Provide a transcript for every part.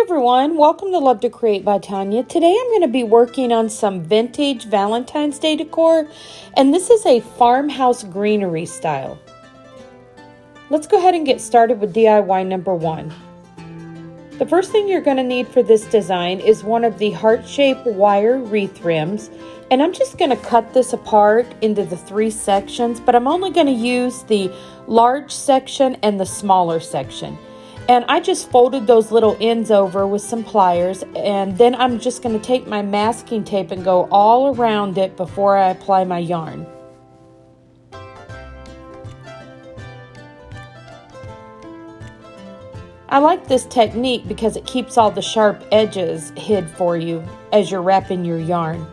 everyone, welcome to Love to Create by Tonya. Today I'm going to be working on some vintage Valentine's Day decor, and this is a farmhouse greenery style. Let's go ahead and get started with DIY number one. The first thing you're going to need for this design is one of the heart-shaped wire wreath rims, and I'm just going to cut this apart into the three sections, but I'm only going to use the large section and the smaller section. And I just folded those little ends over with some pliers, and then I'm just going to take my masking tape and go all around it before I apply my yarn. I like this technique because it keeps all the sharp edges hid for you as you're wrapping your yarn.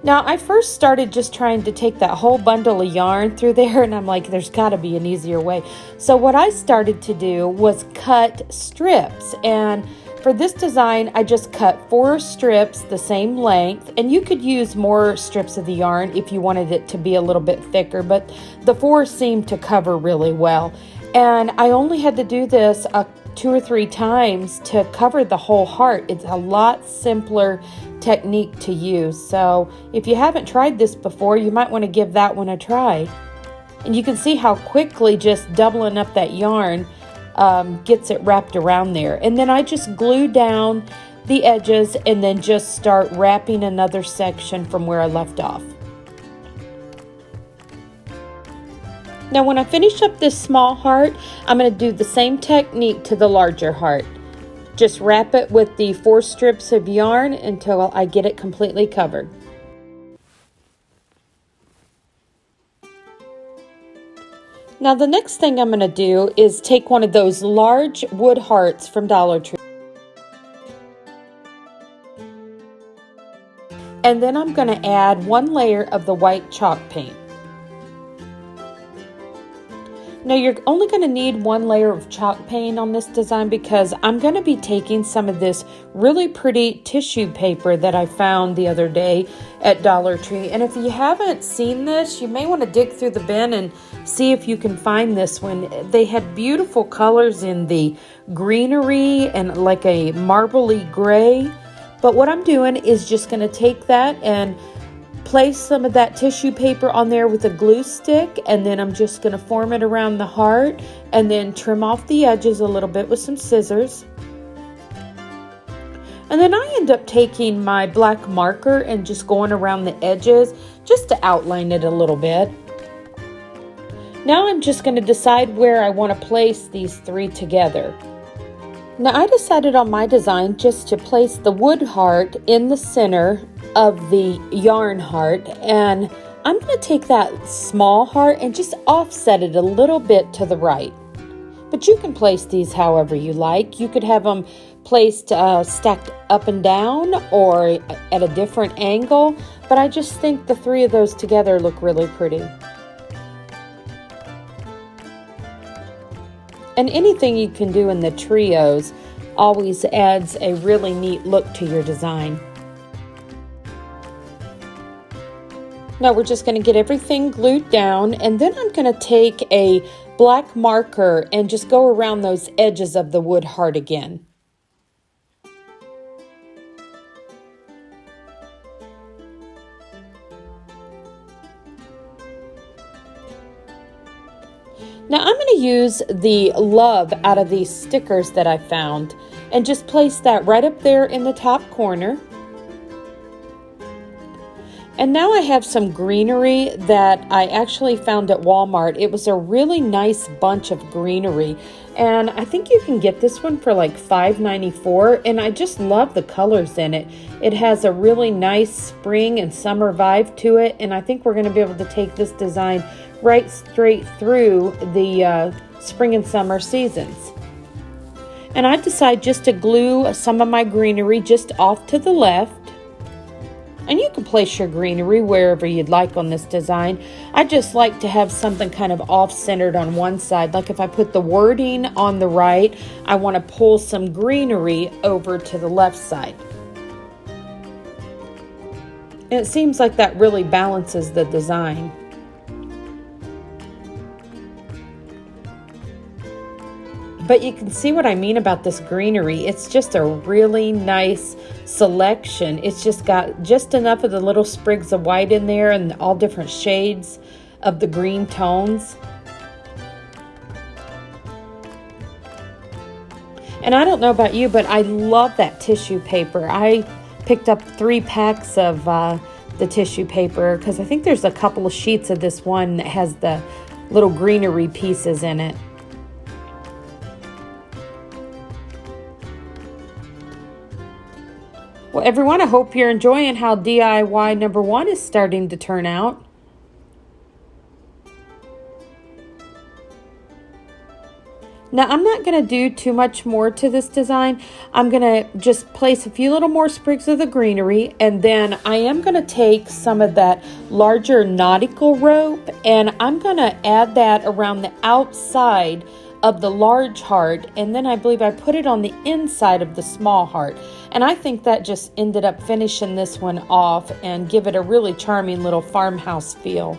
Now, I first started just trying to take that whole bundle of yarn through there, and I'm like, there's got to be an easier way. So what I started to do was cut strips, and for this design, I just cut 4 strips the same length, and you could use more strips of the yarn if you wanted it to be a little bit thicker, but the 4 seemed to cover really well. And I only had to do this 2 or 3 times to cover the whole heart. It's a lot simpler technique to use. So if you haven't tried this before, you might want to give that one a try. And you can see how quickly just doubling up that yarn gets it wrapped around there. And then I just glue down the edges and then just start wrapping another section from where I left off. Now when I finish up this small heart, I'm going to do the same technique to the larger heart. Just wrap it with the 4 strips of yarn until I get it completely covered. Now the next thing I'm going to do is take one of those large wood hearts from Dollar Tree. And then I'm going to add 1 layer of the white chalk paint. Now you're only going to need 1 layer of chalk paint on this design because I'm going to be taking some of this really pretty tissue paper that I found the other day at Dollar Tree. And if you haven't seen this, you may want to dig through the bin and see if you can find this one. They had beautiful colors in the greenery and like a marbly gray. But what I'm doing is just going to take that and place some of that tissue paper on there with a glue stick, and then I'm just going to form it around the heart and then trim off the edges a little bit with some scissors. And then I end up taking my black marker and just going around the edges just to outline it a little bit. Now I'm just going to decide where I want to place these 3 together. Now I decided on my design just to place the wood heart in the center of the yarn heart, and I'm going to take that small heart and just offset it a little bit to the right. But you can place these however you like. You could have them placed stacked up and down or at a different angle, but I just think the 3 of those together look really pretty. And anything you can do in the trios always adds a really neat look to your design. Now we're just going to get everything glued down, and then I'm going to take a black marker and just go around those edges of the wood heart again. Now I'm going to use the love out of these stickers that I found and just place that right up there in the top corner. And now I have some greenery that I actually found at Walmart. It was a really nice bunch of greenery, and I think you can get this one for like $5.94, and I just love the colors in it. It has a really nice spring and summer vibe to it, and I think we're going to be able to take this design right straight through the spring and summer seasons. And I decide just to glue some of my greenery just off to the left. And you can place your greenery wherever you'd like on this design. I just like to have something kind of off-centered on one side. Like if I put the wording on the right, I want to pull some greenery over to the left side. And it seems like that really balances the design. But you can see what I mean about this greenery. It's just a really nice selection. It's just got just enough of the little sprigs of white in there and all different shades of the green tones. And I don't know about you, but I love that tissue paper. I picked up 3 packs of the tissue paper because I think there's a couple of sheets of this one that has the little greenery pieces in it. Well, everyone, I hope you're enjoying how DIY number 1 is starting to turn out. Now, I'm not going to do too much more to this design. I'm going to just place a few little more sprigs of the greenery, and then I am going to take some of that larger nautical rope, and I'm going to add that around the outside of the large heart, and then I believe I put it on the inside of the small heart. And I think that just ended up finishing this one off and give it a really charming little farmhouse feel.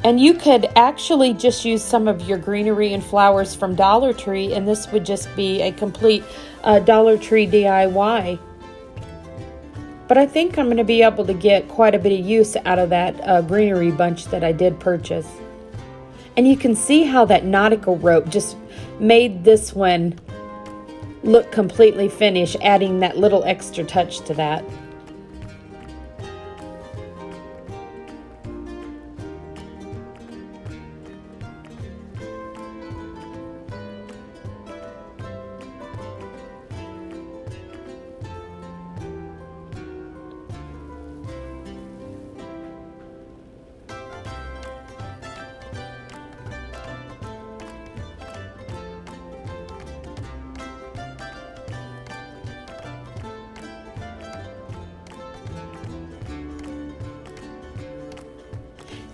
And you could actually just use some of your greenery and flowers from Dollar Tree, and this would just be a complete Dollar Tree DIY. But I think I'm going to be able to get quite a bit of use out of that greenery bunch that I did purchase. And you can see how that nautical rope just made this one look completely finished, adding that little extra touch to that.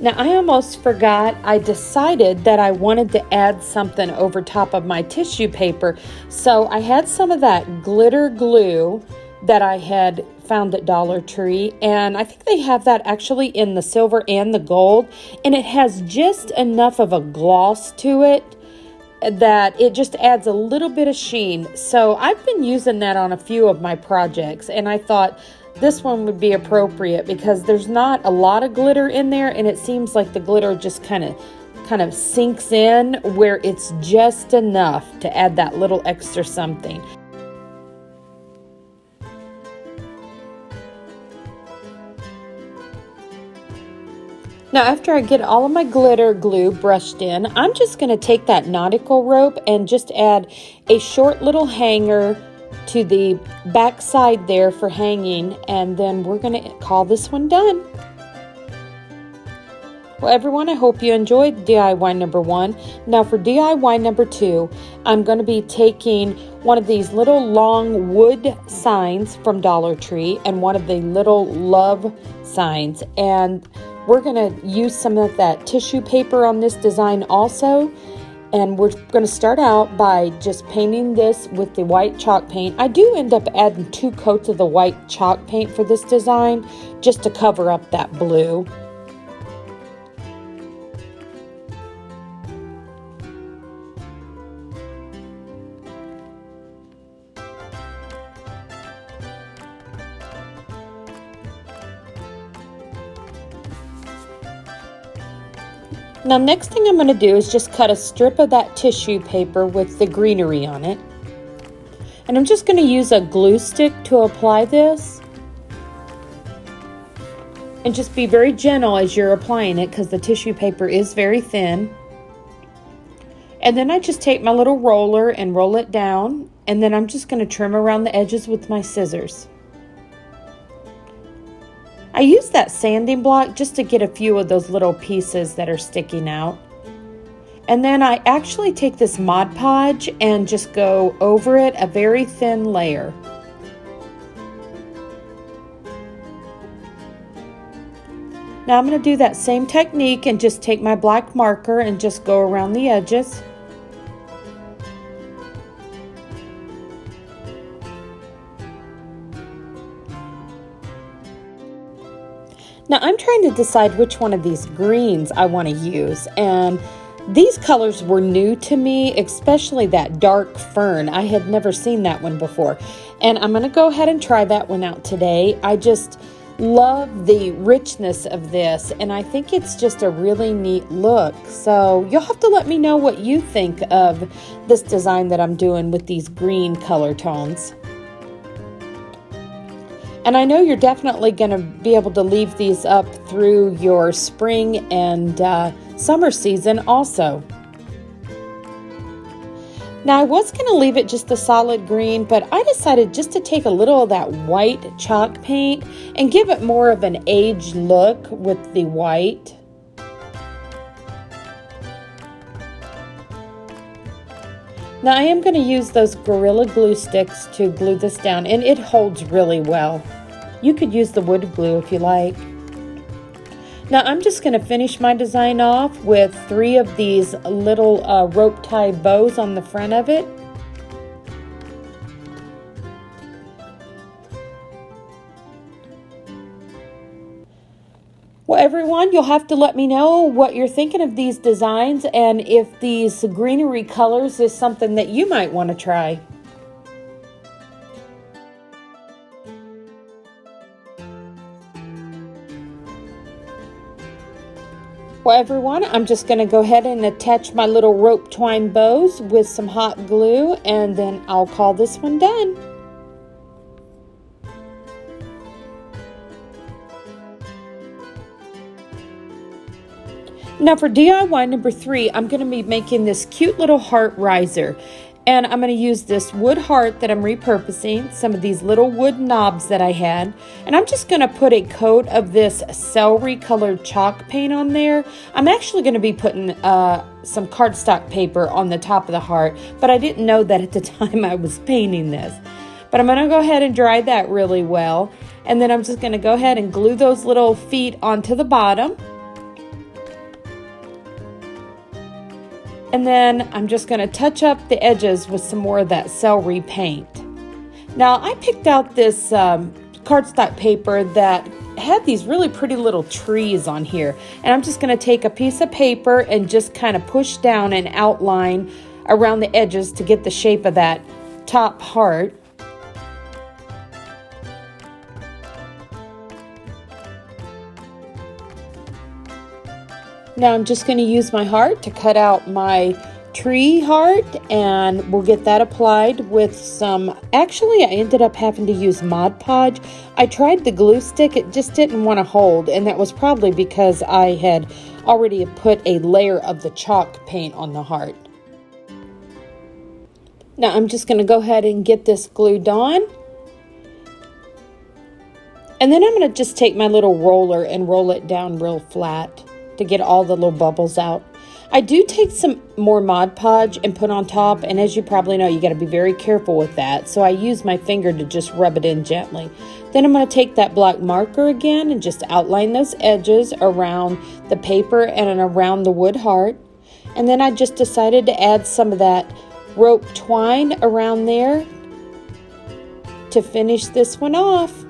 Now, I almost forgot, I decided that I wanted to add something over top of my tissue paper. So I had some of that glitter glue that I had found at Dollar Tree, and I think they have that actually in the silver and the gold, and it has just enough of a gloss to it that it just adds a little bit of sheen. So I've been using that on a few of my projects, and I thought this one would be appropriate because there's not a lot of glitter in there, and it seems like the glitter just kind of sinks in where it's just enough to add that little extra something. Now, after I get all of my glitter glue brushed in, I'm just going to take that nautical rope and just add a short little hanger to the back side there for hanging, and then we're going to call this one done. Well, everyone, I hope you enjoyed DIY number 1. Now for DIY number 2, I'm going to be taking one of these little long wood signs from Dollar Tree and one of the little love signs, and we're going to use some of that tissue paper on this design also. And we're going to start out by just painting this with the white chalk paint. I do end up adding 2 coats of the white chalk paint for this design just to cover up that blue. Now, next thing I'm going to do is just cut a strip of that tissue paper with the greenery on it. And I'm just going to use a glue stick to apply this. And just be very gentle as you're applying it because the tissue paper is very thin. And then I just take my little roller and roll it down. And then I'm just going to trim around the edges with my scissors. I use that sanding block just to get a few of those little pieces that are sticking out. And then I actually take this Mod Podge and just go over it a very thin layer. Now I'm going to do that same technique and just take my black marker and just go around the edges. Now I'm trying to decide which one of these greens I want to use, and these colors were new to me, especially that dark fern. I had never seen that one before, and I'm going to go ahead and try that one out today. I just love the richness of this, and I think it's just a really neat look. So you'll have to let me know what you think of this design that I'm doing with these green color tones. And I know you're definitely going to be able to leave these up through your spring and summer season also. Now I was going to leave it just a solid green, but I decided just to take a little of that white chalk paint and give it more of an aged look with the white. Now I am going to use those Gorilla Glue sticks to glue this down, and it holds really well. You could use the wood glue if you like. Now I'm just going to finish my design off with 3 of these little rope tie bows on the front of it. Well, everyone, you'll have to let me know what you're thinking of these designs and if these greenery colors is something that you might want to try. Well, everyone, I'm just going to go ahead and attach my little rope twine bows with some hot glue, and then I'll call this one done. Now for DIY number 3, I'm going to be making this cute little heart riser. And I'm going to use this wood heart that I'm repurposing, some of these little wood knobs that I had. And I'm just going to put a coat of this celery colored chalk paint on there. I'm actually going to be putting some cardstock paper on the top of the heart, but I didn't know that at the time I was painting this. But I'm going to go ahead and dry that really well. And then I'm just going to go ahead and glue those little feet onto the bottom. And then I'm just going to touch up the edges with some more of that celery paint. Now I picked out this cardstock paper that had these really pretty little trees on here. And I'm just going to take a piece of paper and just kind of push down and outline around the edges to get the shape of that top heart. Now I'm just going to use my heart to cut out my tree heart, and we'll get that applied with some, actually I ended up having to use Mod Podge. I tried the glue stick, it just didn't want to hold, and that was probably because I had already put a layer of the chalk paint on the heart. Now I'm just going to go ahead and get this glued on. And then I'm going to just take my little roller and roll it down real flat to get all the little bubbles out. I do take some more Mod Podge and put on top, and as you probably know, you got to be very careful with that. So I use my finger to just rub it in gently. Then I'm going to take that black marker again and just outline those edges around the paper and around the wood heart. And then I just decided to add some of that rope twine around there to finish this one off.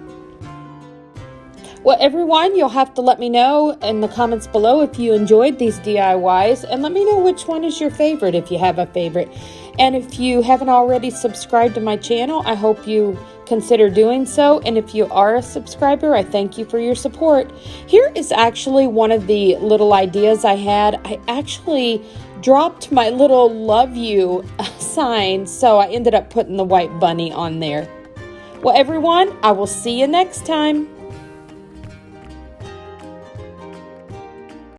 Well, everyone, you'll have to let me know in the comments below if you enjoyed these DIYs, and let me know which one is your favorite if you have a favorite. And if you haven't already subscribed to my channel, I hope you consider doing so. And if you are a subscriber, I thank you for your support. Here is actually one of the little ideas I had. I actually dropped my little love you sign, so I ended up putting the white bunny on there. Well, everyone, I will see you next time.